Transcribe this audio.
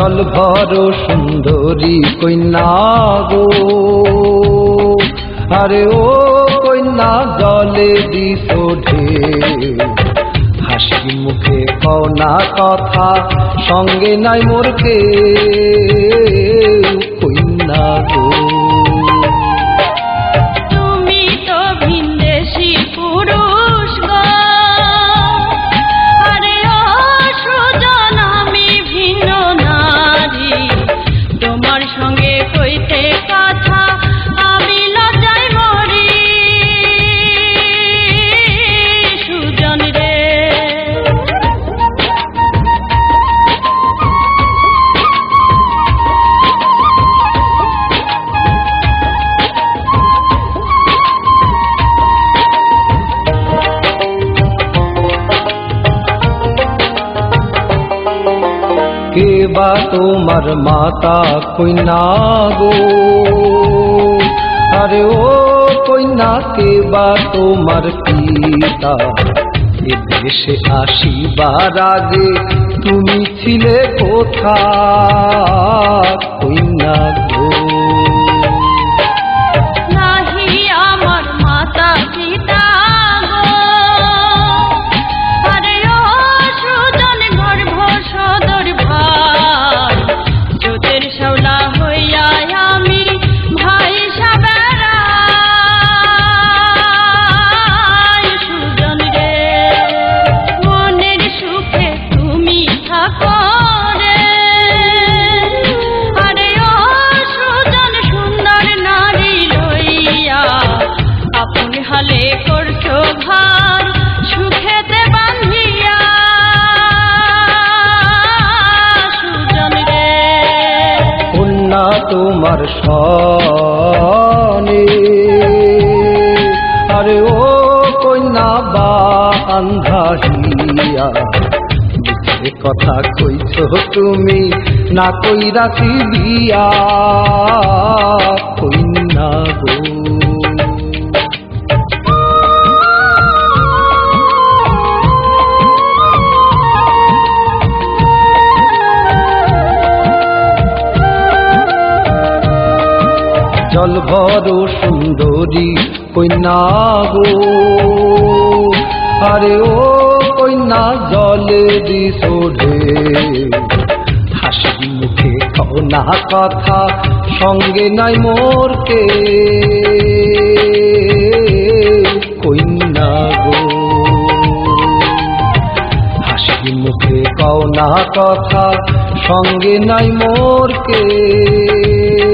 জল ভর সুন্দরী কন্যা গো, আরে ও কন্যা জলে দিস ঢেউ, হাসি মুখে কও না কথা, সঙ্গে নাই মোর কেউ কন্যা গো। তুমি তো ভিনদেশী পুরুষ গো, আরে ও সুজন আমি ভিন্ন নারী, তোমার সঙ্গে কইতে কথা আমি লজ্জায় মরি সুজন রে। কে বা তোমার মাতা কন্যা গো, আরে ও কন্যা কে বা তোমার পিতা, এ দেশে আসিবার আগে তুমি ছিলে কোথায় কন্যা গো। নাহি আমার মাতা পিতা গো, আরে ও সুজন গর্ভ সদর ভাই, চোখের শ্যাওলা হইয়া আমি ভাই সাবেরাই সুজন রে। মনের সুখে তুমি থাকো রে, আরে ও সুজন সুন্দর নারী লইয়া আপন হালে করছো ঘর সুখেতে বান্ধিয়া সুজন রে। কন্যা তোমার সনে, আরে ও কন্যা বা আন্ধা হিয়া, মিছে কথা কইছ তুমি না কইরাছি বিয়া কন্যা গো। জল ভর সুন্দরী কন্যা গো, আরে ও কন্যা জলে দিস ঢেউ, হাসি মুখে কও না কথা, সঙ্গে নাই মোর কেউ কন্যা গো। হাসি মুখে কও না কথা, সঙ্গে নাই মোর কেউ